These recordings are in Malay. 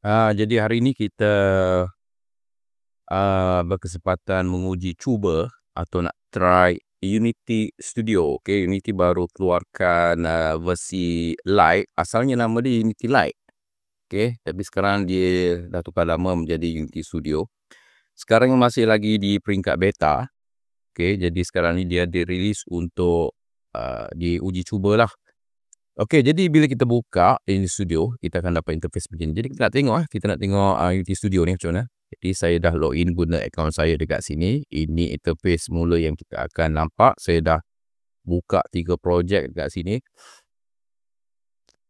Jadi hari ini kita berkesempatan menguji cuba atau nak try Unity Studio. Okay, Unity baru keluarkan versi Lite. Asalnya nama dia Unity Lite. Okay, tapi sekarang dia dah tukar nama menjadi Unity Studio. Sekarang masih lagi di peringkat beta. Okay, jadi sekarang ni dia dirilis untuk diuji cuba lah. Okey, jadi bila kita buka Unity Studio, kita akan dapat interface begini. Jadi kita nak tengok Unity Studio ni macam mana. Jadi saya dah login guna akaun saya dekat sini. Ini interface semula yang kita akan nampak. Saya dah buka 3 projek dekat sini.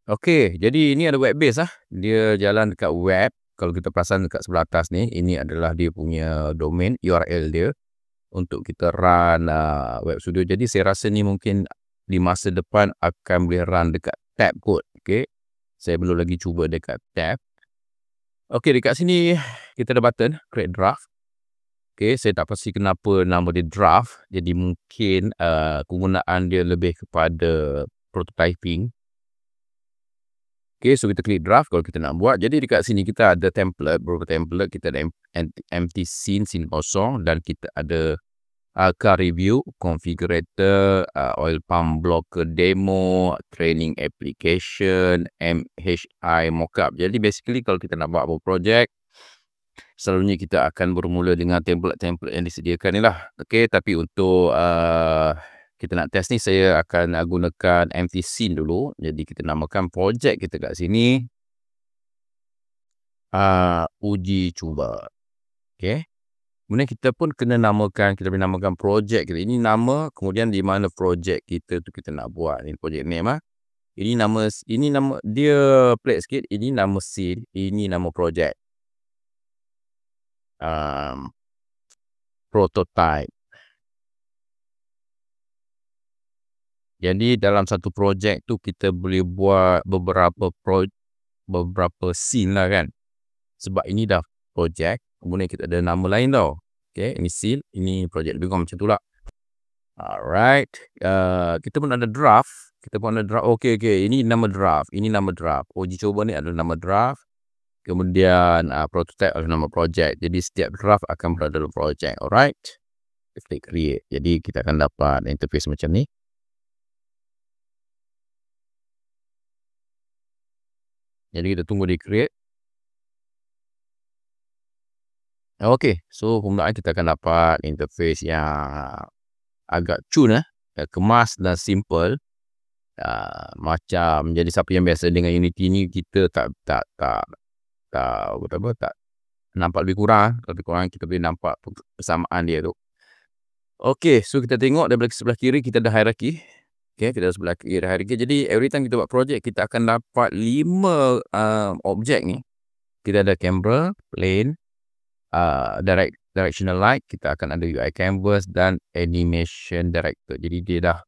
Okey, jadi ini ada web base lah. Dia jalan dekat web. Kalau kita perasan dekat sebelah atas ni, ini adalah dia punya domain URL dia untuk kita run web studio. Jadi saya rasa ni mungkin di masa depan akan boleh run dekat tab kot. Okay, saya belum lagi cuba dekat tab. Okay, dekat sini kita ada button create draft. Okay, saya tak pasti kenapa nama dia draft. Jadi mungkin kegunaan dia lebih kepada prototyping. Okay, so kita klik draft kalau kita nak buat. Jadi dekat sini kita ada template, beberapa template. Kita ada empty scene kosong, dan kita ada car review, configurator, oil pump blocker demo, training application, MHI mockup. Jadi basically kalau kita nak buat apa projek, selalunya kita akan bermula dengan template-template yang disediakan ni lah. Okay, tapi untuk kita nak test ni, saya akan gunakan empty scene dulu. Jadi kita namakan projek kita kat sini uji cuba. Okay, kemudian kita pun kena namakan, kita boleh namakan projek kita. Ini nama, kemudian di mana projek kita tu kita nak buat. Ini projek name . Ini nama dia pelik sikit. Ini nama scene, ini nama projek. Prototype. Jadi dalam satu projek tu kita boleh buat beberapa scene lah kan. Sebab ini dah projek, kemudian kita ada nama lain tau. Okay, ini scene, ini projek, lebih kurang macam tu lah. Alright, kita pun ada draft. Okay, ini nama draft. Ini nama draft. Uji cuba ni adalah nama draft. Kemudian prototype adalah nama projek. Jadi setiap draft akan berada dalam projek. Alright, kita klik create. Jadi kita akan dapat interface macam ni. Jadi kita tunggu di create. Okay, so permulaan kita akan dapat interface yang agak cun, kemas dan simple. Macam jadi siapa yang biasa dengan Unity ni, kita tak nampak lebih kurang. Lebih kurang kita boleh nampak persamaan dia tu. Okay, so kita tengok daripada sebelah kiri kita ada hierarchy. Okay, kita ada sebelah kiri hierarchy. Jadi every time kita buat projek, kita akan dapat 5 objek ni. Kita ada camera, plane, directional light, kita akan ada UI canvas dan animation director. Jadi dia dah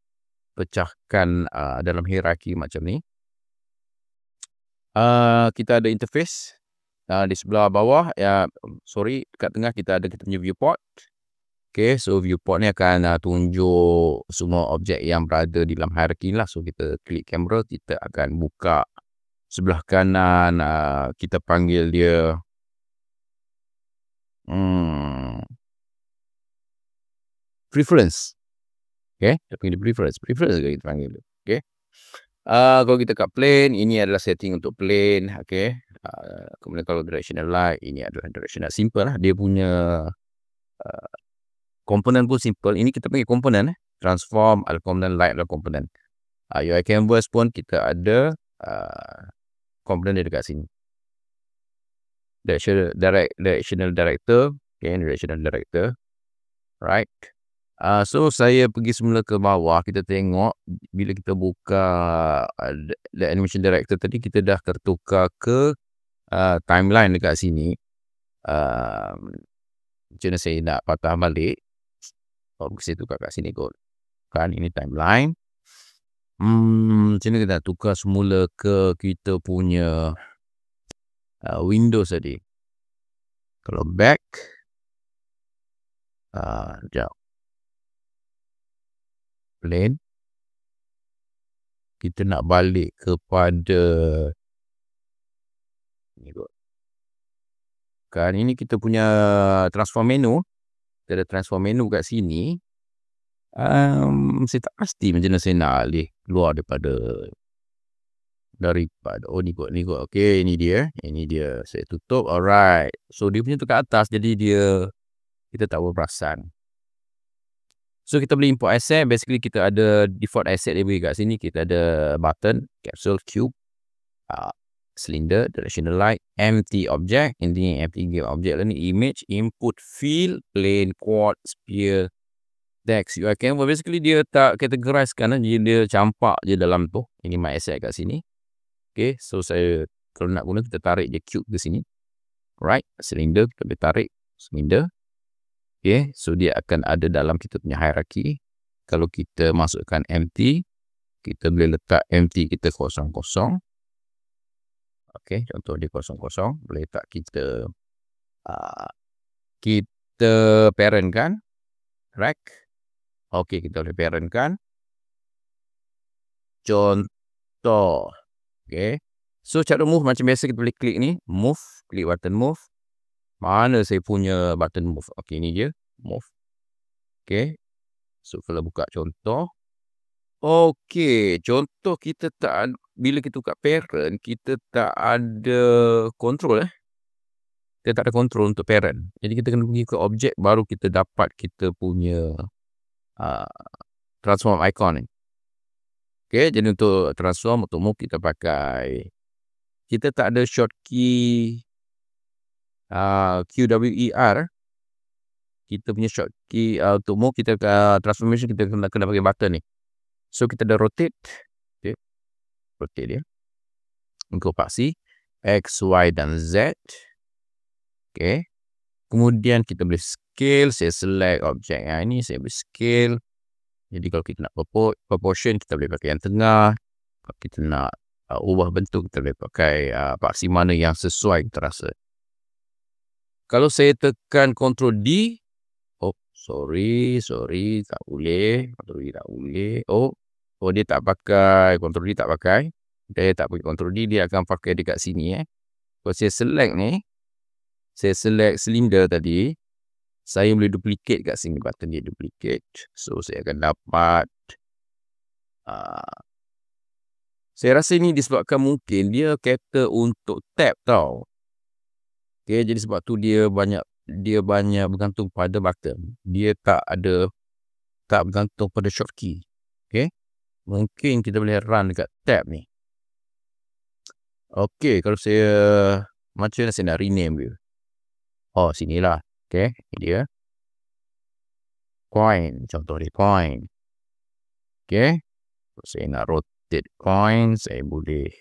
pecahkan dalam hierarki macam ni. Kita ada interface di sebelah bawah, dekat tengah kita punya viewport. Okay, so viewport ni akan tunjuk semua objek yang berada di dalam hierarki lah. So kita klik kamera, kita akan buka sebelah kanan, kita panggil dia preference. Okay, kita panggil dia preference kita panggil dia. Okay, kalau kita kat plane, ini adalah setting untuk plane. Okay, kemudian kalau directional light, ini adalah directional simple lah. Dia punya komponen pun simple. Ini kita panggil komponen, transform, ada komponen light, ada komponen UI canvas pun kita ada komponen dia dekat sini. Directional director. Okay, directional director. Right. So saya pergi semula ke bawah. Kita tengok bila kita buka the animation director tadi, kita dah tertukar ke timeline dekat sini. Macam mana saya nak patah balik? Saya tukar kat sini kot. Kan ini timeline. Macam mana kita nak tukar semula ke kita punya Windows tadi? Kalau back, sekejap. Plane. Kita nak balik kepada ni kot. tunjukkan. Ini kita punya transform menu. Kita ada transform menu kat sini. Saya tak pasti macam mana saya nak alih keluar daripada ni kot. Okay, ini dia. Saya tutup. Alright. So dia punya tu kat atas, jadi kita tak berperasan. So kita boleh import asset. Basically kita ada default asset dia bagi kat sini. Kita ada button, capsule, cube, cylinder, directional light, empty object. Ini empty object lah ni. Image, input, field, plane, quad, sphere, text, UI canvas. Basically dia tak categorizekan lah. Dia campak je dalam tu. Ini my asset kat sini. Okay, so saya kalau nak guna kita tarik je cube ke sini. Right, cylinder kita boleh tarik cylinder. Okay, so dia akan ada dalam kita punya hierarchy. Kalau kita masukkan empty, kita boleh letak empty kita kosong-kosong. Okay, contoh dia kosong-kosong. Boleh letak kita parent kan, rack. Okay, kita boleh parent kan. Contoh. Okay, so cara move macam biasa kita boleh klik ni, move, klik button move. Mana saya punya button move? Okay, ini dia, move. Okay, so kalau buka contoh. Okay, contoh kita tak, bila kita buka parent, kita tak ada control Kita tak ada control untuk parent. Jadi kita kena pergi ke objek, baru kita dapat kita punya transform icon ni. Okay, jadi untuk transform, untuk move kita pakai, kita tak ada shortkey QWER. Kita punya shortkey untuk move kita transformation kita kena pakai button ni. So kita ada rotate. Okay, rotate dia. Untuk pasti X, Y dan Z. Okay, kemudian kita boleh scale. Saya select objek yang ini, saya boleh scale. Jadi kalau kita nak proportion, kita boleh pakai yang tengah. Kalau kita nak ubah bentuk, kita boleh pakai paksi mana yang sesuai kita rasa. Kalau saya tekan Ctrl D, sorry, tak boleh. Ctrl D tak boleh. Dia tak pakai, Ctrl D tak pakai. Dia tak pakai Ctrl D, dia akan pakai dekat sini. Kalau saya select ni, saya select cylinder tadi, saya boleh duplicate kat sini, button dia duplicate. So saya akan dapat saya rasa ini disebabkan mungkin dia cater untuk tab tau. Okay, jadi sebab tu dia banyak bergantung pada button. Dia tak bergantung pada shortkey. Okay, mungkin kita boleh run dekat tab ni. Okay, kalau saya macam mana saya nak rename dia? Sinilah. Okay, ini dia. Coin, contoh dia coin. Okay, saya nak rotate coin, saya boleh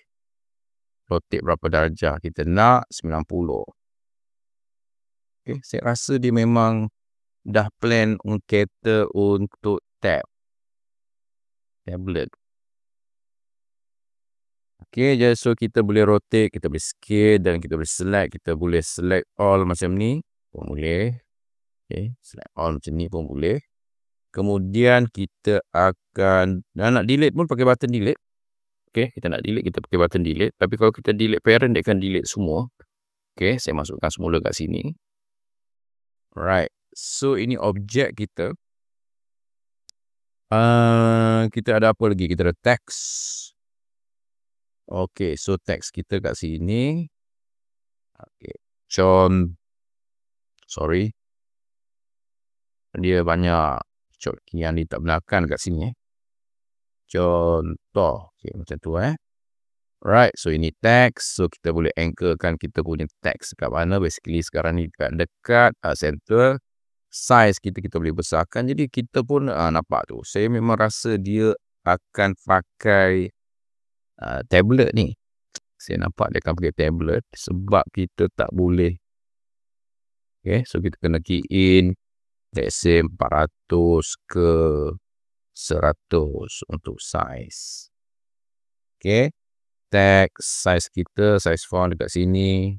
rotate berapa darjah kita nak, 90. Okay, saya rasa dia memang dah plan cater untuk tablet. Okay, jadi so kita boleh rotate, kita boleh scale dan kita boleh select. Kita boleh select all macam ni pun boleh. Okay, select all macam ni pun boleh. Kemudian kita akan nak delete pun pakai button delete. Okay, kita nak delete, kita pakai button delete. Tapi kalau kita delete parent, dia akan delete semua. Okay, saya masukkan semula kat sini. Alright, so ini objek kita. Kita ada apa lagi? Kita ada text. Okay, so text kita kat sini. Okay, sorry. Dia banyak shortkey yang dia tak benarkan kat sini. Contoh. Okay, macam tu Right, so ini text. So kita boleh anchorkan kita punya text kat mana. Basically sekarang ni dekat center. Size kita boleh besarkan. Jadi kita pun nampak tu. Saya memang rasa dia akan pakai tablet ni. Saya nampak dia akan pakai tablet sebab kita tak boleh. Okay, so kita kena key in let's say 400 ke 100 untuk size. Okay, text size kita, size font dekat sini.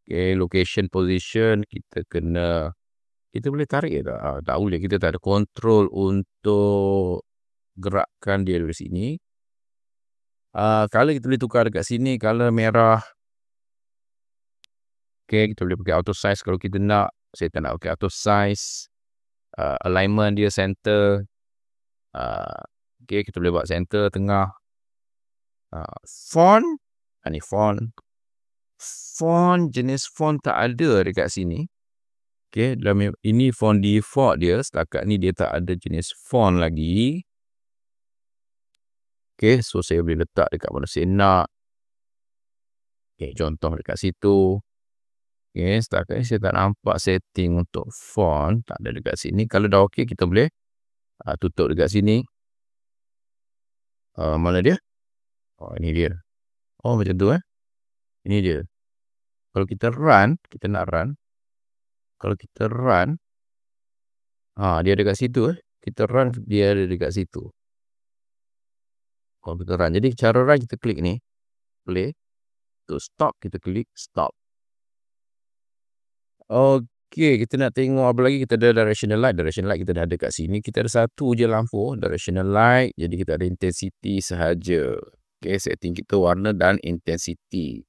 Okay, location position kita boleh tarik ke tak? Tak boleh, kita tak ada control untuk gerakkan dia dari sini. Color kita boleh tukar dekat sini, color merah. Okay, kita boleh pakai auto size kalau kita nak. Saya tak nak pakai auto size. Alignment dia center. Okay, kita boleh buat center tengah. Font. Ni font. Font, jenis font tak ada dekat sini. Okay, ini font default dia. Setakat ni dia tak ada jenis font lagi. Okay, so saya boleh letak dekat mana saya nak. Okay, contoh dekat situ. Okay, setakat ni saya tak nampak setting untuk font. Tak ada dekat sini. Kalau dah okay, kita boleh tutup dekat sini. Mana dia? Oh, ini dia. Oh, macam tu Ini dia. Kalau kita run, kita nak run. Kalau kita run, dia ada kat situ Kita run, dia ada dekat situ. Kalau kita run. Jadi cara run kita klik ni. Play. Untuk stop, kita klik stop. Okay, kita nak tengok apa lagi. Kita ada directional light. Directional light kita dah ada kat sini. Kita ada satu je lampu. Directional light. Jadi kita ada intensity sahaja. Okay, setting kita warna dan intensity.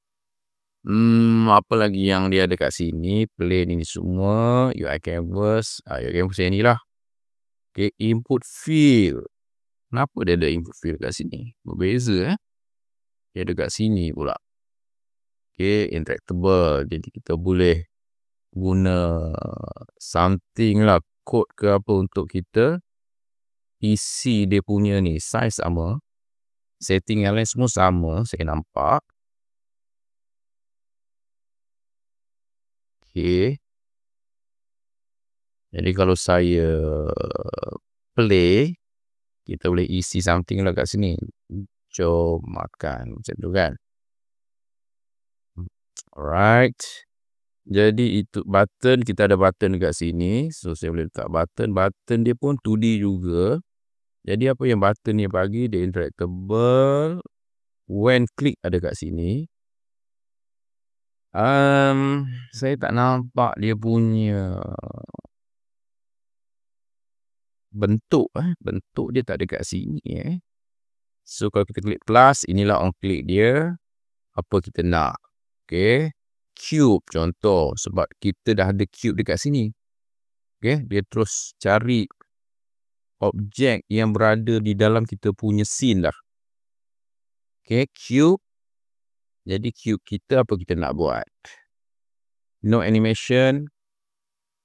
Apa lagi yang dia ada kat sini? Plane ini semua. UI canvas. UI canvas yang ni lah. Okay, input field. Kenapa dia ada input field kat sini? Berbeza Dia ada kat sini pula. Okay, interactable. Jadi kita boleh guna something lah, code ke apa untuk kita isi dia punya ni. Size sama. Setting yang lain semua sama. Saya nampak. Okay. Jadi kalau saya play, kita boleh isi something lah kat sini. Jom makan. Macam tu kan. Alright. Jadi itu button. Kita ada button kat sini. So saya boleh letak button. Button dia pun 2D juga. Jadi apa yang button ni bagi, dia interactable. When click ada kat sini. Saya tak nampak dia punya bentuk. Bentuk dia tak ada kat sini. So kalau kita klik plus, inilah on click dia. Apa kita nak. Okay. Cube contoh. Sebab kita dah ada cube dekat sini. Okay. Dia terus cari objek yang berada di dalam kita punya scene lah. Okay. Cube. Jadi cube kita apa kita nak buat. No animation.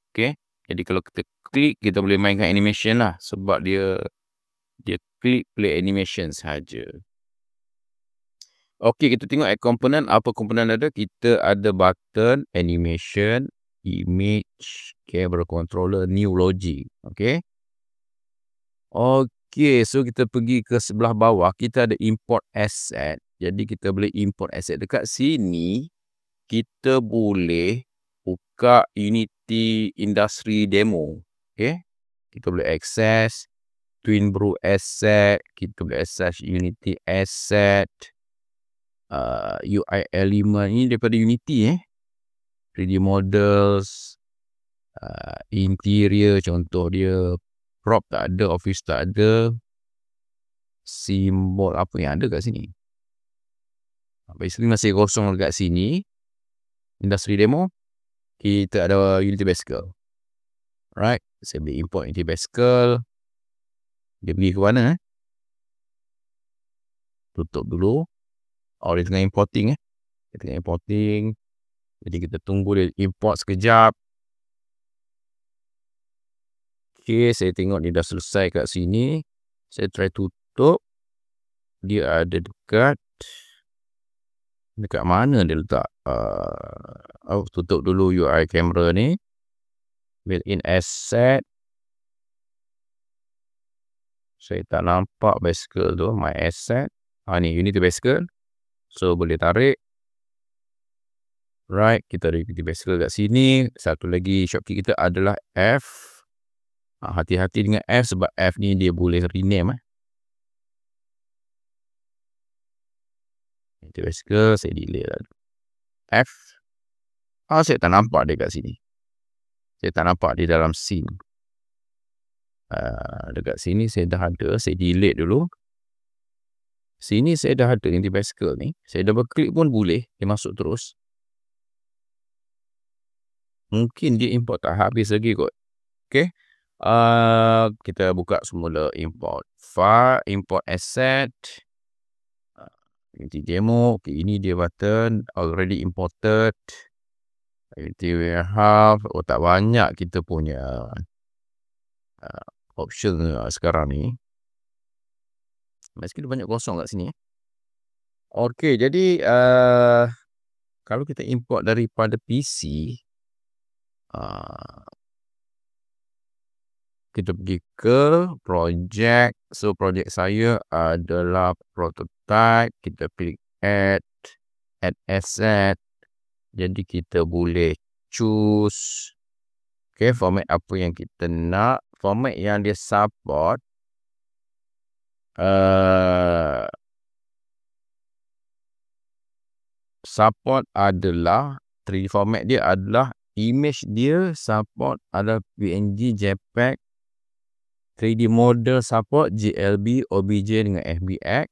Okay. Jadi kalau kita klik, kita boleh mainkan animation lah. Sebab dia klik play animation sahaja. Okay, kita tengok add component. Apa komponen ada? Kita ada button, animation, image, camera controller, new logic. Okay. Okay, so kita pergi ke sebelah bawah. Kita ada import asset. Jadi kita boleh import asset. Dekat sini, kita boleh buka Unity Industry Demo. Okay. Kita boleh access Twinbrew asset. Kita boleh access Unity asset. UI element. Ini daripada Unity 3D models. Interior contoh dia. Prop tak ada. Office tak ada. Simbol apa yang ada kat sini. Basically masih kosong dekat sini. Industry Demo. Kita ada Unity Pascal. Right. Saya boleh import Unity Pascal. Dia pergi ke mana Tutup dulu. Dia tengah importing Dia tengah importing. Jadi kita tunggu dia import sekejap. Okay, saya tengok dia dah selesai kat sini. Saya try tutup. Dia ada dekat mana dia letak. Tutup dulu UI camera ni. Built-in asset. Saya tak nampak Pascal tu. My asset. Ni Unity Pascal. So boleh tarik. Right. Kita ada Unity Pascal kat sini. Satu lagi shortcut kita adalah F. Hati-hati dengan F. Sebab F ni dia boleh rename. Unity Pascal. Saya delete lah. F. Saya tak nampak dia kat sini. Saya tak nampak di dalam scene. Dekat sini saya dah ada. Saya delete dulu. Sini saya dah ada Unity Pascal ni. Saya double klik pun boleh. Dia masuk terus. Mungkin dia import tak habis lagi kot. Okay. Kita buka semula import file, import asset. Unity demo. Okay, ini dia button already imported. Unity warehouse. Oh, tak banyak kita punya option sekarang ni. Meski banyak kosong kat sini. Okay, jadi kalau kita import daripada PC, kita pergi ke project. So project saya adalah prototype. Kita pilih add asset. Jadi kita boleh choose format apa yang kita nak. Format yang dia support adalah 3D format dia adalah image dia support ada PNG, JPEG. 3D model support GLB, OBJ dengan FBX.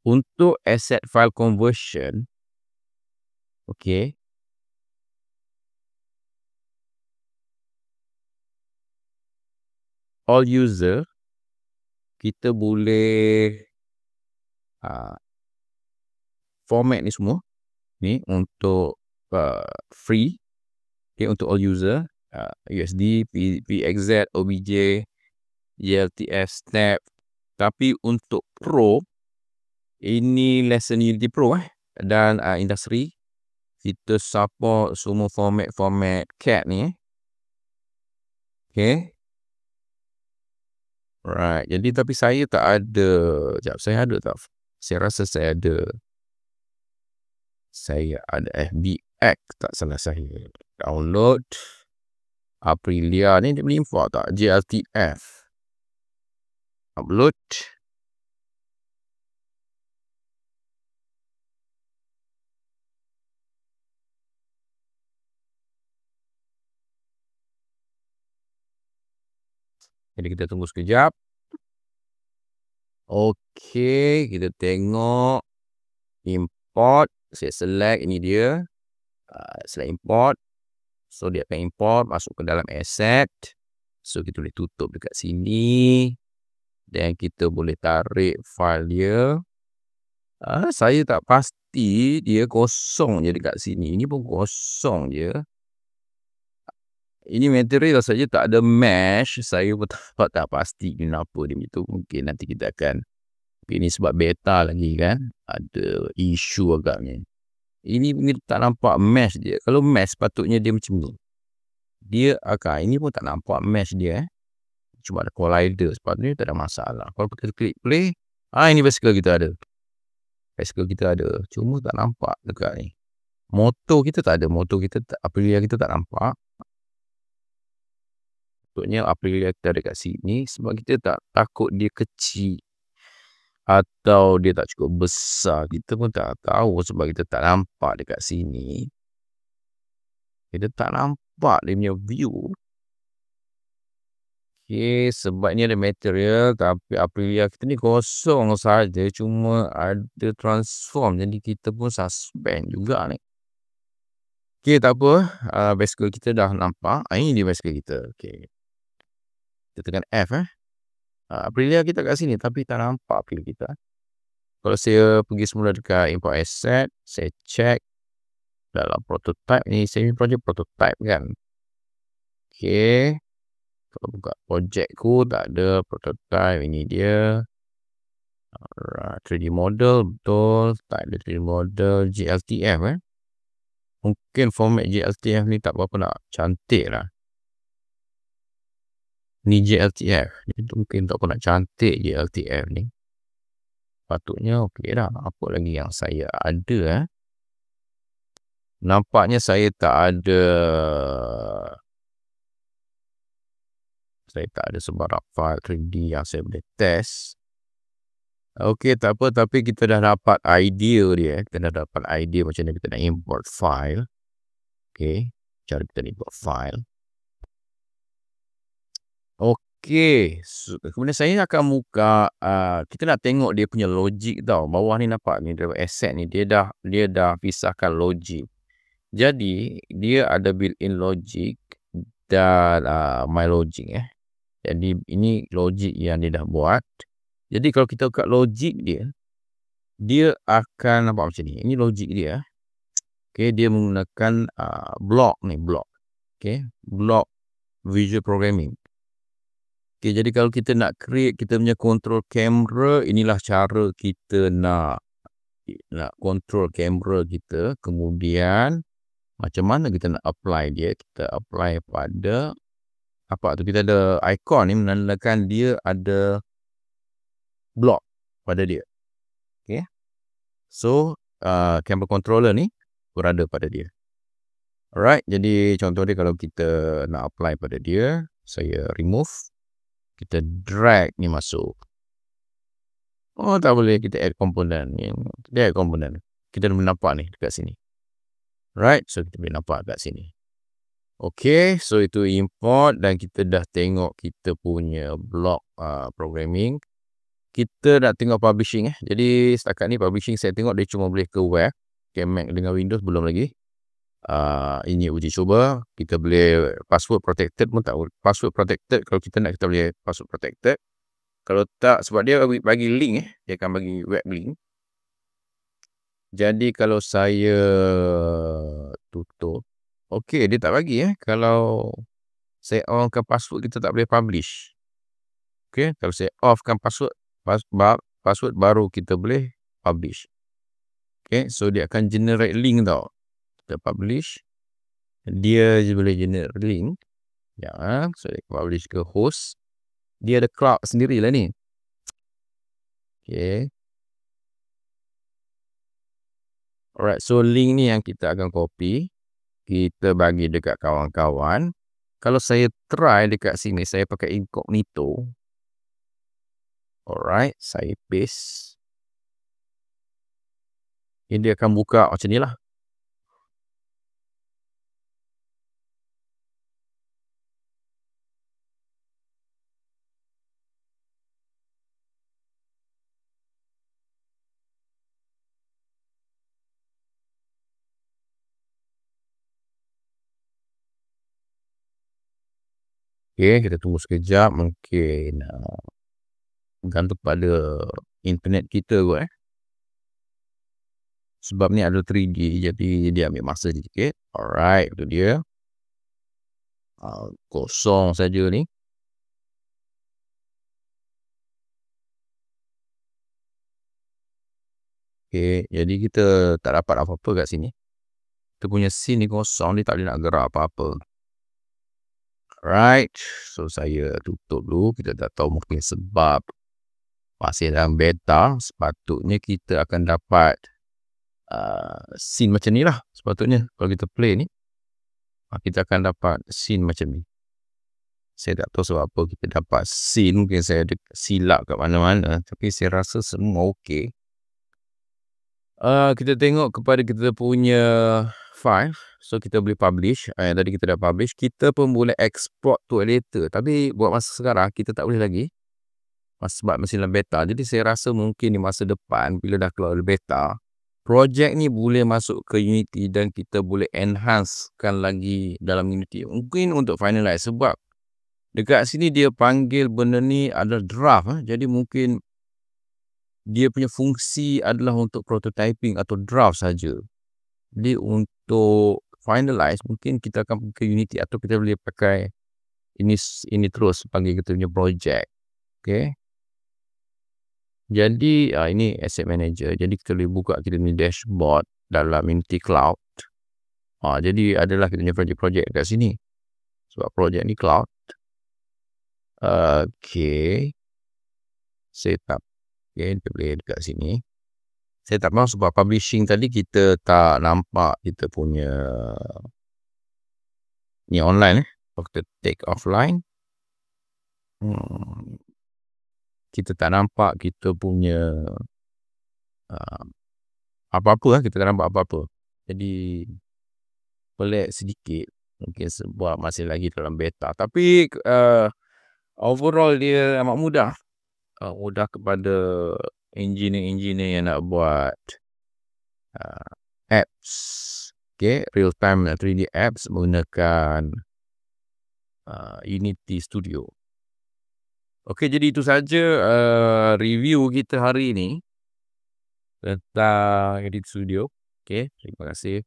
Untuk asset file conversion, all user, kita boleh format ni semua ni untuk free, untuk all user, USD, PXZ, OBJ, GLTF, Snap. Tapi untuk Pro, ini lesson Unity Pro dan industri, kita support semua format CAD ni. Right. Jadi tapi saya tak ada. Sekejap, saya ada tak? Saya rasa saya ada. Saya ada FBX, tak salah saya. Download Aprilia ni dia boleh import tak? GLTF. Upload. Jadi kita tunggu sekejap. Okey, kita tengok import. Saya select, ini dia. Select import. So dia akan import, masuk ke dalam asset. So kita boleh tutup dekat sini. Dan kita boleh tarik file dia. Saya tak pasti dia kosong je dekat sini. Ini pun kosong je. Ini material saja tak ada mesh. Saya pun tak pasti kenapa dia begitu. Mungkin nanti kita akan. Ini sebab beta lagi kan. Ada isu agaknya. Ini tak nampak mesh dia. Kalau mesh patutnya dia macam ni. Dia akan. Ini pun tak nampak mesh dia. Cuma ada collider. Sepatutnya tak ada masalah. Kalau kita klik play. Ini bicycle kita ada. Bicycle kita ada. Cuma tak nampak dekat ni. Motor kita tak ada. Motor kita, Aprilia kita tak nampak. Patutnya Aprilia kita ada kat sini. Sebab kita tak takut dia kecil. Atau dia tak cukup besar. Kita pun tak tahu. Sebab kita tak nampak dekat sini. Kita tak nampak dia punya view. Sebab ni ada material. Tapi Aprilia kita ni kosong saja. Cuma ada transform. Jadi kita pun suspend juga ni. Tak apa. Bicycle kita dah nampak. Ini dia bicycle kita. Kita tekan F. Aprilia kita kat sini. Tapi tak nampak Aprilia kita. Kalau saya pergi semula dekat import asset. Saya check. Dalam prototype ni. Saya ni projek prototype kan. Kalau buka projekku. Tak ada prototype. Ini dia. 3D model. Betul. Tak ada 3D model. GLTF Mungkin format GLTF ni tak berapa nak cantik lah. Ni GLTF. Itu mungkin tak nak cantik GLTF ni. Patutnya okey dah. Apa lagi yang saya ada Nampaknya saya tak ada. Saya tak ada sebarang file 3D yang saya boleh test. Okey, tak apa. Tapi kita dah dapat idea dia. Kita dah dapat idea macam mana kita nak import file. Cara kita import file. Kemudian saya akan buka. Kita nak tengok dia punya logik tau. Bawah ni nampak ni asset ni. Dia dah pisahkan logik. Jadi dia ada built-in logic dan my logic Jadi ini logic yang dia dah buat. Jadi kalau kita buka logic dia akan nampak macam ni. Ini logic dia. Okay, dia menggunakan block ni, block. Okay, block visual programming. Okay, jadi kalau kita nak create kita punya control camera, inilah cara kita nak control camera kita. Kemudian macam mana kita nak apply dia? Kita apply pada apa tu? Kita ada icon ni menandakan dia ada block pada dia. Okay. So, camera controller ni berada pada dia. Alright, jadi contoh dia kalau kita nak apply pada dia, saya remove. Kita drag ni masuk. Oh, tak boleh. Kita add component. Kita add component. Kita boleh nampak ni dekat sini. Right, so kita boleh nampak dekat sini. Okay, so itu import dan kita dah tengok kita punya block programming. Kita nak tengok publishing Jadi setakat ni publishing saya tengok dia cuma boleh ke web. Okay, Mac dengan Windows belum lagi. Ini uji cuba. Kita boleh password protected pun tak. Password protected kalau kita nak kita boleh password protected. Kalau tak, sebab dia bagi link dia akan bagi web link. Jadi kalau saya tutup, okey, dia tak bagi kalau saya onkan password kita tak boleh publish. Okey, kalau saya offkan password baru kita boleh publish. Okey, so dia akan generate link tau. Kita publish, dia je boleh generate link. Ya, so dia publish ke host. Dia ada cloud sendirilah ni. Okay. Alright, so link ni yang kita akan copy. Kita bagi dekat kawan-kawan. Kalau saya try dekat sini, saya pakai incognito. Alright, saya paste. Ini dia akan buka macam ni lah. Okay, kita tunggu sekejap. Mungkin gantung pada internet kita kot Sebab ni ada 3D, jadi dia ambil masa sedikit. Alright, itu dia. Kosong saja ni. Okay, jadi kita tak dapat apa-apa kat sini. Kita punya scene ni kosong, dia tak boleh nak gerak apa-apa. Alright, so saya tutup dulu. Kita tak tahu mungkin sebab masih dalam beta. Sepatutnya kita akan dapat scene macam ni lah. Sepatutnya kalau kita play ni, kita akan dapat scene macam ni. Saya tak tahu sebab apa kita dapat scene. Mungkin saya ada silap kat mana-mana. Tapi saya rasa semua okey. Kita tengok kepada kita punya file. So kita boleh publish. Tadi kita dah publish. Kita pun boleh export to later. Tapi buat masa sekarang kita tak boleh lagi. Sebab masih dalam beta. Jadi saya rasa mungkin di masa depan bila dah keluar beta, projek ni boleh masuk ke Unity dan kita boleh enhancekan lagi dalam Unity. Mungkin untuk finalize sebab dekat sini dia panggil benda ni adalah draft. Jadi mungkin dia punya fungsi adalah untuk prototyping atau draft saja. Jadi untuk finalize mungkin kita akan pakai Unity atau kita boleh pakai ini terus panggil kita punya project. Okay. Jadi ini asset manager. Jadi kita boleh buka kita punya dashboard dalam Unity Cloud. Jadi adalah kita punya project-project kat sini. Sebab project ni cloud. Okay. Setup. Okay, kita boleh dekat sini. Saya tak mahu sebab publishing tadi kita tak nampak kita punya ni online Kalau kita take offline, kita tak nampak kita punya apa-apa kita tak nampak apa-apa. Jadi pelik sedikit. Mungkin sebab masih lagi dalam beta. Tapi overall dia amat mudah. Mudah kepada engineer yang nak buat apps. Okay, real time 3D apps menggunakan Unity Studio. Okay, jadi itu saja review kita hari ini tentang Unity Studio. Okay, terima kasih.